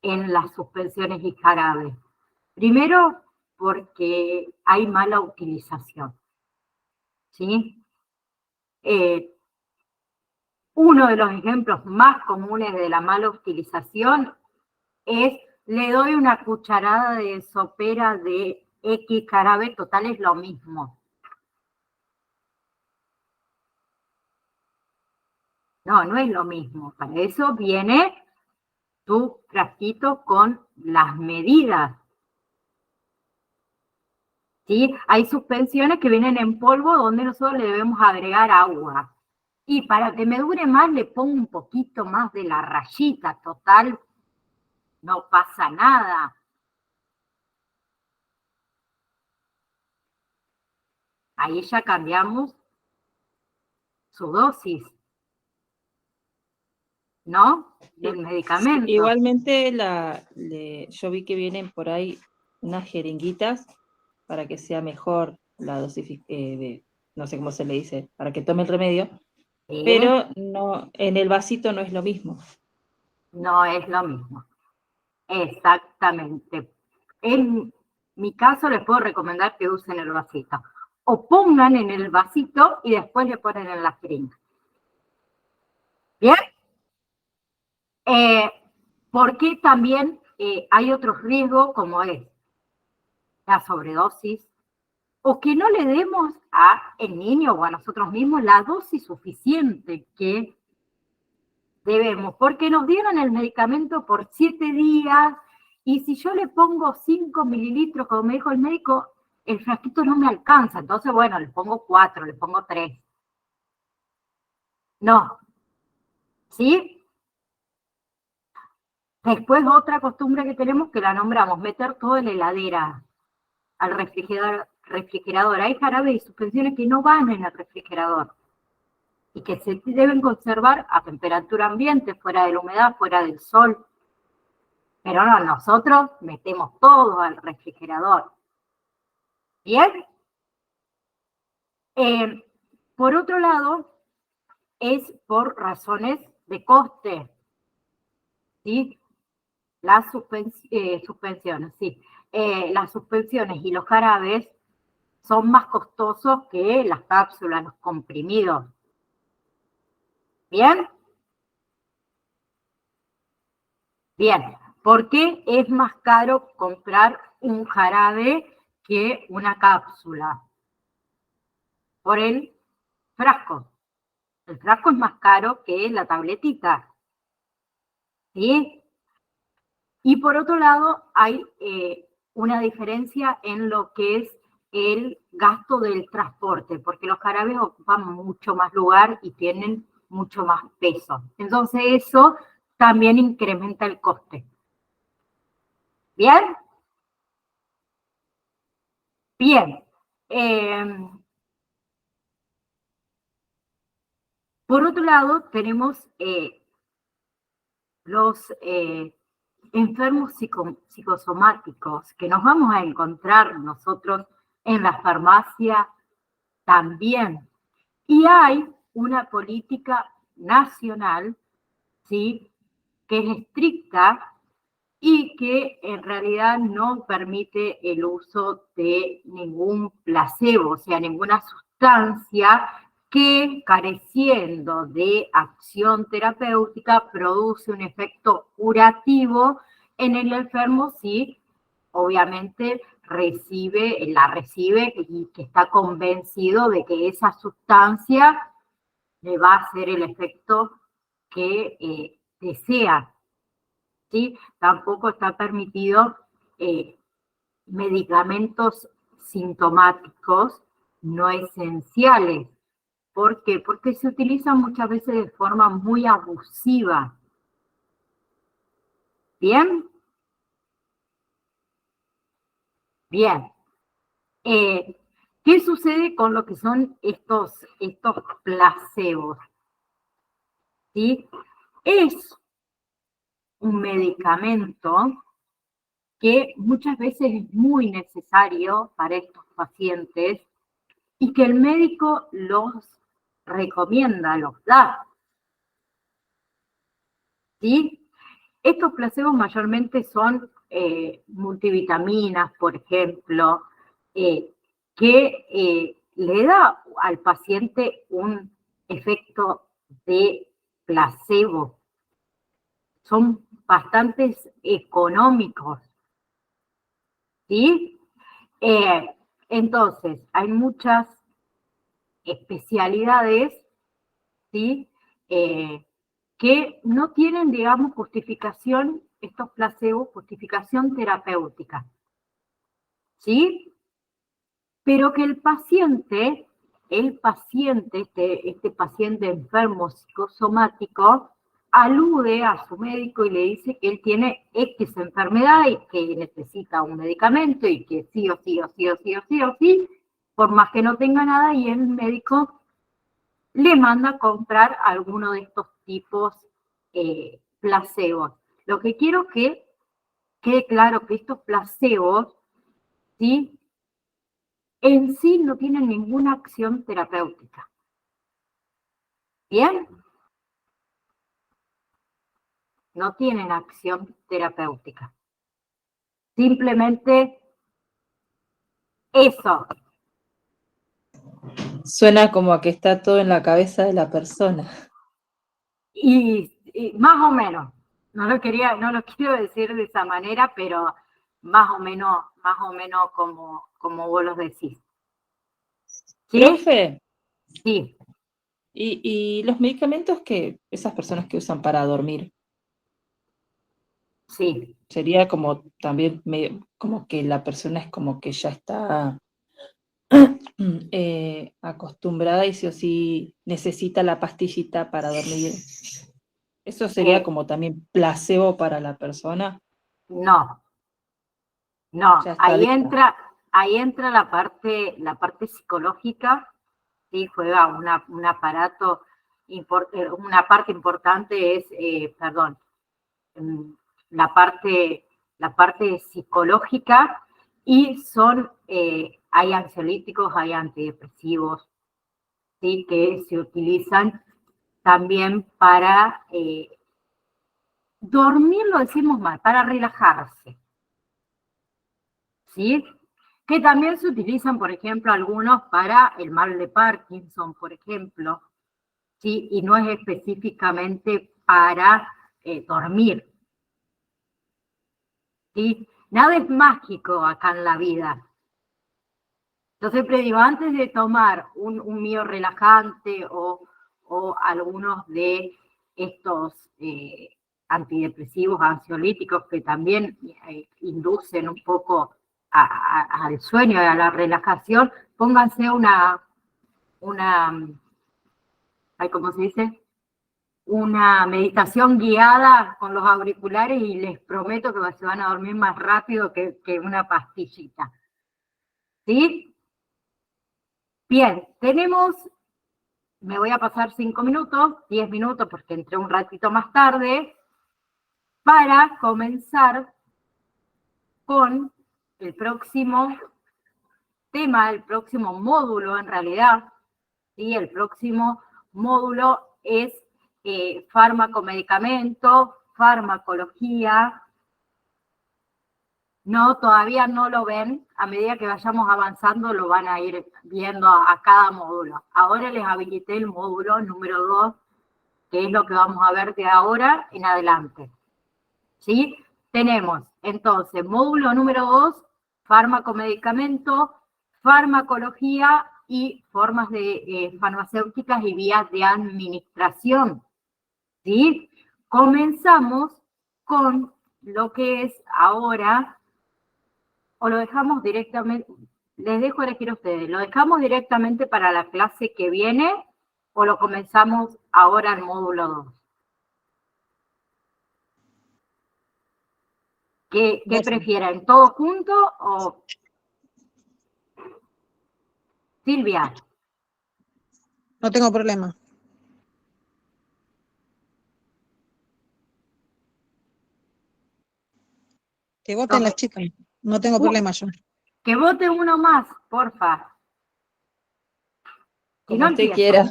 en las suspensiones y jarabes? Primero, porque hay mala utilización, ¿sí? Uno de los ejemplos más comunes de la mala utilización es, le doy una cucharada de sopera de X jarabe, total es lo mismo. No, no es lo mismo. Para eso viene tu frasquito con las medidas. ¿Sí? Hay suspensiones que vienen en polvo donde nosotros le debemos agregar agua. Y para que me dure más le pongo un poquito más de la rayita, total, no pasa nada. Ahí ya cambiamos su dosis, ¿no? Del medicamento. Sí, igualmente yo vi que vienen por ahí unas jeringuitas para que sea mejor la dosis, no sé cómo se le dice, para que tome el remedio, ¿Sí? pero no, en el vasito no es lo mismo. No es lo mismo. Exactamente. En mi caso les puedo recomendar que usen el vasito. O pongan en el vasito y después le ponen en la jeringa. ¿Bien? Porque también hay otros riesgos como es la sobredosis, o que no le demos al niño o a nosotros mismos la dosis suficiente que debemos, porque nos dieron el medicamento por 7 días y si yo le pongo 5 mililitros, como me dijo el médico, el frasquito no me alcanza, entonces bueno, le pongo 4, le pongo 3. No. ¿Sí? Después otra costumbre que tenemos que la nombramos, meter todo en la heladera, al refrigerador. Hay jarabes y suspensiones que no van en el refrigerador y que se deben conservar a temperatura ambiente, fuera de la humedad, fuera del sol. Pero no, nosotros metemos todo al refrigerador. ¿Bien? Por otro lado, es por razones de coste. ¿Sí? Las suspensiones, sí. Las suspensiones y los jarabes son más costosos que las cápsulas, los comprimidos. ¿Bien? Bien. ¿Por qué es más caro comprar un jarabe que una cápsula? Por el frasco. El frasco es más caro que la tabletita. ¿Sí? Y por otro lado, hay una diferencia en lo que es el gasto del transporte, porque los jarabes ocupan mucho más lugar y tienen mucho más peso. Entonces eso también incrementa el coste. ¿Bien? Bien. Por otro lado, tenemos los enfermos psicosomáticos que nos vamos a encontrar nosotros en la farmacia también. Y hay una política nacional, ¿sí?, que es estricta y que en realidad no permite el uso de ningún placebo, o sea, ninguna sustancia que careciendo de acción terapéutica produce un efecto curativo en el enfermo si obviamente la recibe y que está convencido de que esa sustancia le va a hacer el efecto que desea, ¿sí? Tampoco está permitido medicamentos sintomáticos no esenciales. ¿Por qué? Porque se utilizan muchas veces de forma muy abusiva. ¿Bien? Bien. ¿Qué sucede con lo que son estos placebos? ¿Sí? Es un medicamento que muchas veces es muy necesario para estos pacientes y que el médico los recomienda, los da. ¿Sí? Estos placebos mayormente son multivitaminas, por ejemplo, que le da al paciente un efecto de placebo. Son bastante económicos, ¿sí? Entonces, hay muchas especialidades, ¿sí? Que no tienen, digamos, justificación, estos placebos, justificación terapéutica, ¿sí? Pero que el paciente, este paciente enfermo psicosomático, alude a su médico y le dice que él tiene X enfermedad y que necesita un medicamento y que sí o sí o sí o sí o sí o sí, por más que no tenga nada, y el médico le manda a comprar alguno de estos tipos placebos. Lo que quiero que quede claro que estos placebos, ¿sí?, en sí no tienen ninguna acción terapéutica. ¿Bien? No tienen acción terapéutica. Simplemente eso. Suena como a que está todo en la cabeza de la persona. Y más o menos. No lo quiero decir de esa manera, pero más o menos como vos lo decís. ¿Sí? Profe, Sí. ¿y los medicamentos que esas personas que usan para dormir? Sí. Sería como también como que la persona es como que ya está acostumbrada y sí o sí necesita la pastillita para dormir. ¿Eso sería como también placebo para la persona? No, Ya está ahí adicta. entra la parte psicológica, sí, juega un aparato, una parte importante es, mm, la parte psicológica, y hay ansiolíticos, hay antidepresivos, sí, que se utilizan también para dormir, lo decimos mal, para relajarse, ¿sí? Que también se utilizan, por ejemplo, algunos para el mal de Parkinson, por ejemplo, ¿sí? Y no es específicamente para dormir, ¿sí? Nada es mágico acá en la vida. Yo siempre digo, antes de tomar un mío relajante o algunos de estos antidepresivos, ansiolíticos, que también inducen un poco al sueño y a la relajación, pónganse ¿cómo se dice? Una meditación guiada con los auriculares y les prometo que se van a dormir más rápido que una pastillita. ¿Sí? Bien, me voy a pasar 5 minutos, 10 minutos, porque entré un ratito más tarde, para comenzar con el próximo tema, el próximo módulo en realidad. ¿Sí? El próximo módulo es fármaco, medicamento, farmacología. No, todavía no lo ven a medida que vayamos avanzando lo van a ir viendo a cada módulo. Ahora les habilité el módulo número 2, que es lo que vamos a ver de ahora en adelante. ¿Sí? Tenemos entonces módulo número 2, fármaco-medicamento, farmacología y formas de farmacéuticas y vías de administración. ¿Sí? Comenzamos con lo que es ahora, o lo dejamos directamente, les dejo elegir a ustedes, ¿lo dejamos directamente para la clase que viene o lo comenzamos ahora en módulo 2? ¿Qué prefieren? ¿Todo junto o...? Silvia. No tengo problema. Que voten las chicas. No tengo problema yo. Que vote uno más, porfa. Si Como no, usted empiezo. quiera.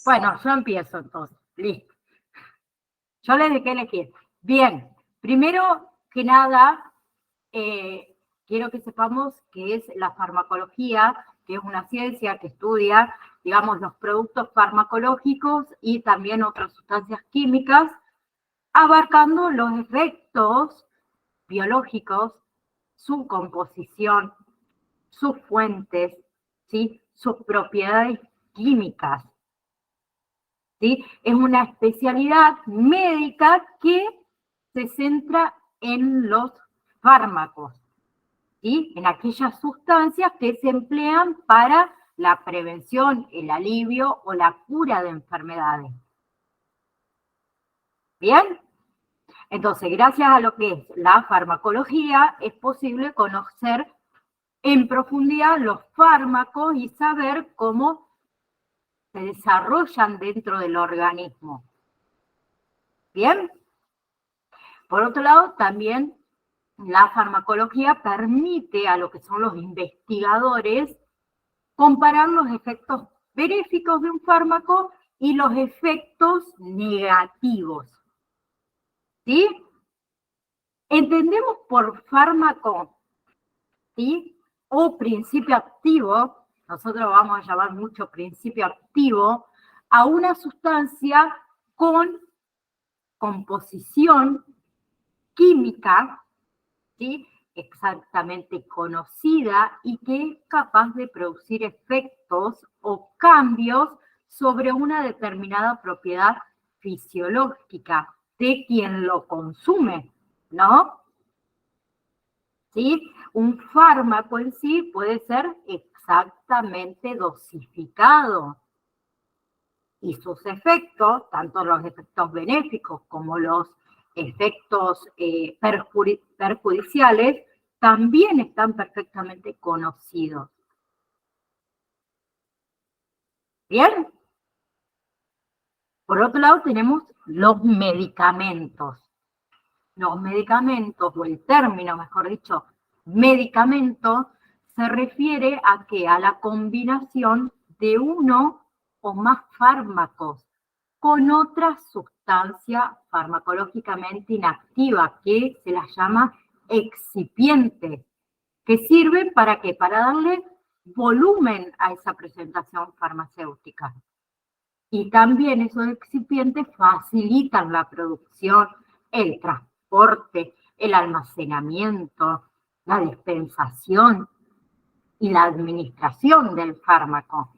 Bueno, yo empiezo entonces. Listo. Yo les dejé elegir. Bien, primero que nada, quiero que sepamos qué es la farmacología, que es una ciencia que estudia, digamos, los productos farmacológicos y también otras sustancias químicas, abarcando los efectos biológicos, su composición, sus fuentes, ¿sí? Sus propiedades químicas. ¿Sí? Es una especialidad médica que se centra en los fármacos, ¿sí? En aquellas sustancias que se emplean para la prevención, el alivio o la cura de enfermedades. ¿Bien? Entonces, gracias a lo que es la farmacología, es posible conocer en profundidad los fármacos y saber cómo se desarrollan dentro del organismo. ¿Bien? Por otro lado, también la farmacología permite a lo que son los investigadores comparar los efectos benéficos de un fármaco y los efectos negativos. ¿Sí? Entendemos por fármaco, ¿sí? O principio activo, nosotros lo vamos a llamar mucho principio activo, a una sustancia con composición química, ¿sí? Exactamente conocida y que es capaz de producir efectos o cambios sobre una determinada propiedad fisiológica de quien lo consume, ¿no? ¿Sí? Un fármaco en sí puede ser exactamente dosificado y sus efectos, tanto los efectos benéficos como los efectos perjudiciales, también están perfectamente conocidos. ¿Bien? Por otro lado tenemos los medicamentos. Los medicamentos, o el término, mejor dicho, medicamento, se refiere a que a la combinación de uno o más fármacos con otra sustancia farmacológicamente inactiva que se la llama excipiente, que sirven para ¿qué? Para darle volumen a esa presentación farmacéutica. Y también esos excipientes facilitan la producción, el transporte, el almacenamiento, la dispensación y la administración del fármaco.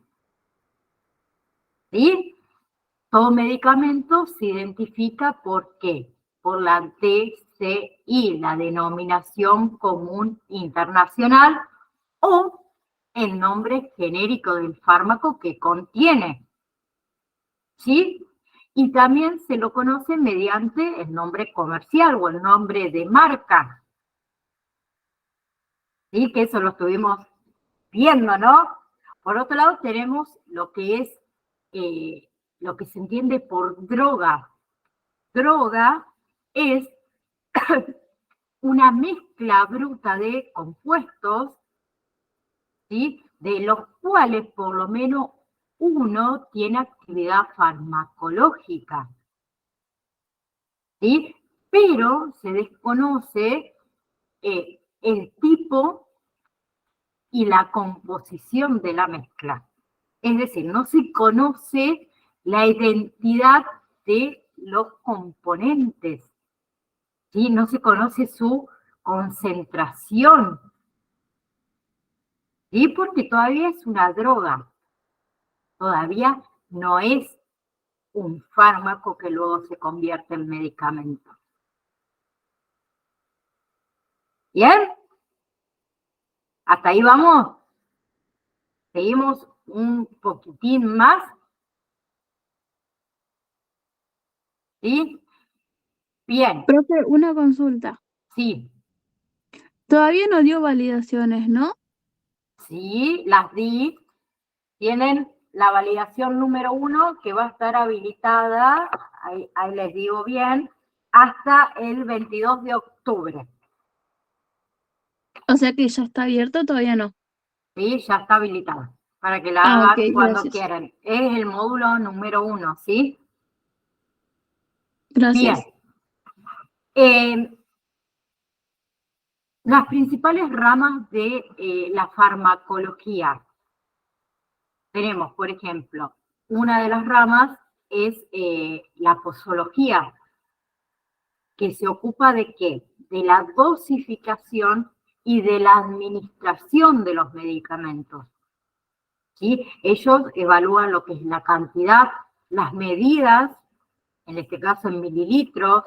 ¿Sí? Todo medicamento se identifica ¿por qué? Por la DCI, la denominación común internacional, o el nombre genérico del fármaco que contiene. ¿Sí? Y también se lo conoce mediante el nombre comercial o el nombre de marca. ¿Sí? Que eso lo estuvimos viendo, ¿no? Por otro lado tenemos lo que es, lo que se entiende por droga. Droga es una mezcla bruta de compuestos, ¿sí? De los cuales por lo menos uno tiene actividad farmacológica, ¿sí? Pero se desconoce el tipo y la composición de la mezcla. Es decir, no se conoce la identidad de los componentes, ¿sí? No se conoce su concentración, ¿sí? Porque todavía es una droga, todavía no es un fármaco que luego se convierte en medicamento. ¿Bien? ¿Hasta ahí vamos? Seguimos un poquitín más. ¿Sí? Bien, Profe, una consulta. sí, Todavía no dio validaciones, ¿no? sí, las di. Tienen la validación número 1 que va a estar habilitada, ahí les digo bien, hasta el 22 de octubre. O sea que ya está abierto, todavía no. ¿Sí? Ya está habilitada para que la Ah, hagan ok, cuando gracias. quieran. Es el módulo número 1, ¿sí? Gracias. Bien. Las principales ramas de la farmacología. Tenemos, por ejemplo, una de las ramas es la posología, que se ocupa de qué? De la dosificación y de la administración de los medicamentos. ¿Sí? Ellos evalúan lo que es la cantidad, las medidas, en este caso en mililitros,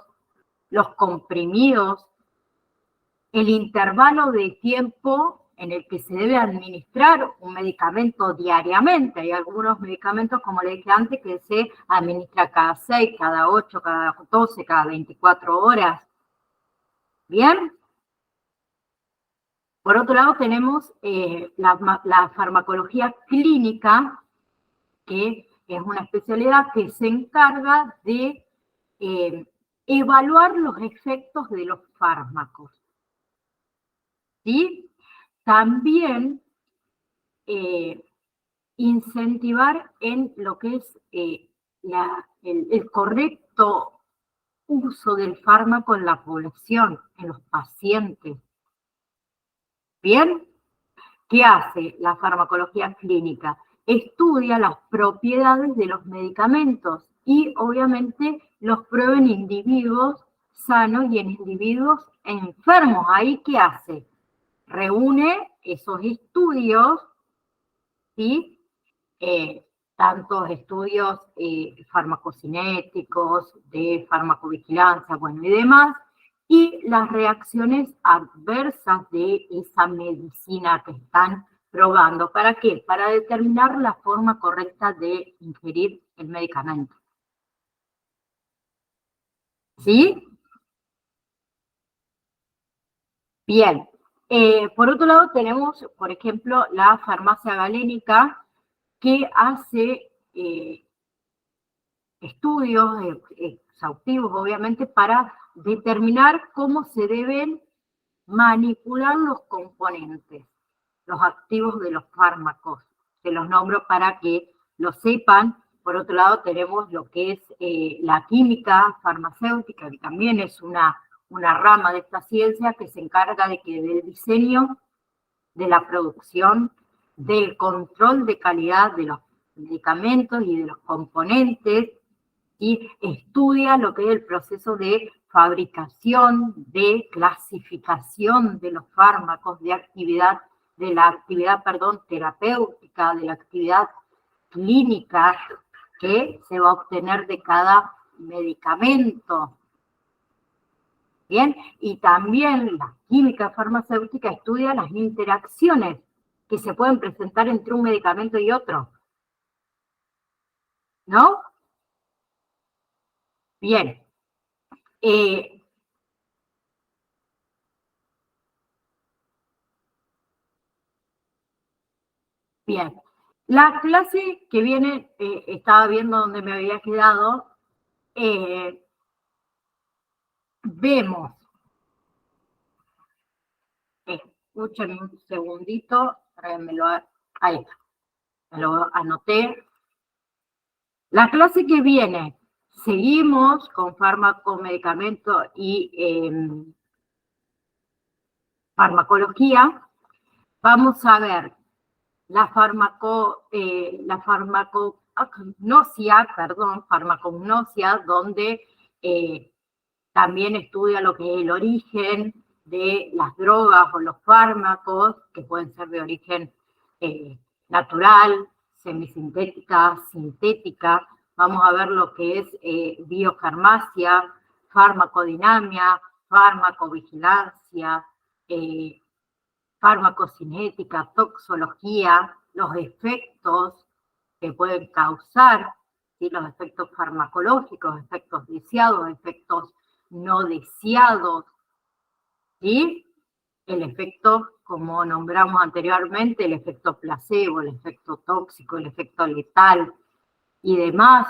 los comprimidos, el intervalo de tiempo en el que se debe administrar un medicamento diariamente. Hay algunos medicamentos, como le dije antes, que se administra cada 6, cada 8, cada 12, cada 24 horas. ¿Bien? Por otro lado, tenemos la farmacología clínica, que es una especialidad que se encarga de evaluar los efectos de los fármacos. ¿Sí? También incentivar en lo que es el correcto uso del fármaco en la población, en los pacientes. ¿Bien? ¿Qué hace la farmacología clínica? Estudia las propiedades de los medicamentos y obviamente los prueba en individuos sanos y en individuos enfermos. ¿Ahí qué hace? Reúne esos estudios, ¿sí? Tantos estudios farmacocinéticos, de farmacovigilancia, bueno, y demás, y las reacciones adversas de esa medicina que están probando. ¿Para qué? Para determinar la forma correcta de ingerir el medicamento. ¿Sí? Bien. Por otro lado tenemos, por ejemplo, la farmacia galénica, que hace estudios exhaustivos, obviamente, para determinar cómo se deben manipular los componentes, los activos de los fármacos. Se los nombro para que lo sepan. Por otro lado, tenemos lo que es la química farmacéutica, que también es una rama de esta ciencia que se encarga de que del diseño, de la producción, del control de calidad de los medicamentos y de los componentes, y estudia lo que es el proceso de fabricación, de clasificación de los fármacos, de la actividad terapéutica, de la actividad clínica que se va a obtener de cada medicamento. Bien, y también la química farmacéutica estudia las interacciones que se pueden presentar entre un medicamento y otro. ¿No? Bien. Bien. La clase que viene, estaba viendo donde me había quedado, vemos, escuchen un segundito, ahí está, me lo anoté. La clase que viene, seguimos con fármaco, medicamento y farmacología, vamos a ver la farmacognosia, donde también estudia lo que es el origen de las drogas o los fármacos, que pueden ser de origen natural, semisintética, sintética. Vamos a ver lo que es biofarmacia, farmacodinamia, farmacovigilancia, farmacocinética, toxología, los efectos que pueden causar, ¿sí? Los efectos farmacológicos, efectos deseados, efectos no deseados, ¿sí? El efecto, como nombramos anteriormente, el efecto placebo, el efecto tóxico, el efecto letal y demás.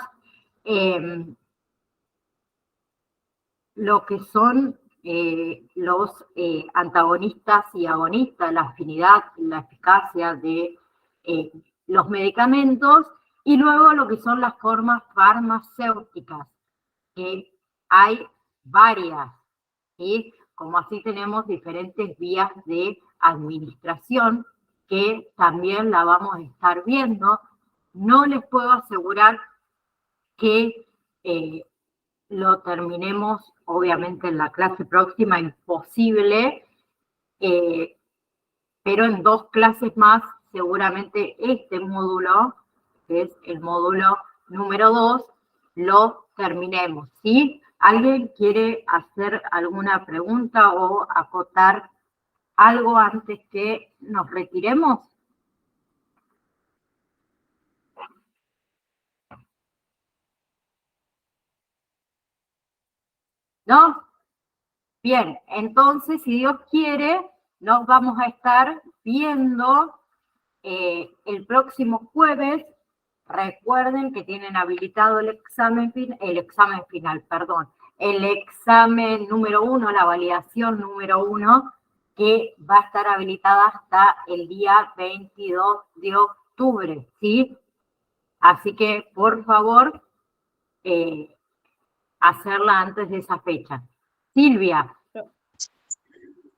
Lo que son los antagonistas y agonistas, la afinidad, la eficacia de los medicamentos, y luego lo que son las formas farmacéuticas, que hay varias, ¿sí? Como así tenemos diferentes vías de administración, que también la vamos a estar viendo. No les puedo asegurar que lo terminemos, obviamente, en la clase próxima, imposible, pero en 2 clases más, seguramente este módulo, que es el módulo número 2, lo terminemos, ¿sí? ¿Alguien quiere hacer alguna pregunta o acotar algo antes que nos retiremos? ¿No? Bien, entonces, si Dios quiere, nos vamos a estar viendo el próximo jueves. Recuerden que tienen habilitado el examen número 1, la validación número 1, que va a estar habilitada hasta el día 22 de octubre, ¿sí? Así que, por favor, hacerla antes de esa fecha. Silvia.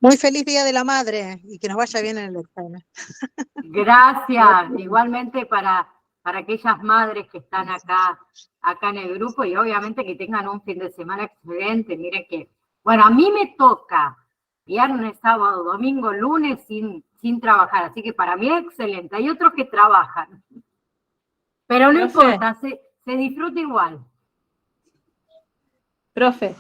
Muy feliz Día de la Madre y que nos vaya bien en el examen. Gracias, igualmente para aquellas madres que están acá en el grupo, y obviamente que tengan un fin de semana excelente. Miren que, bueno, a mí me toca viernes, sábado, domingo, lunes sin trabajar, así que para mí es excelente. Hay otros que trabajan, pero no Profe. importa, se disfruta igual. Profe.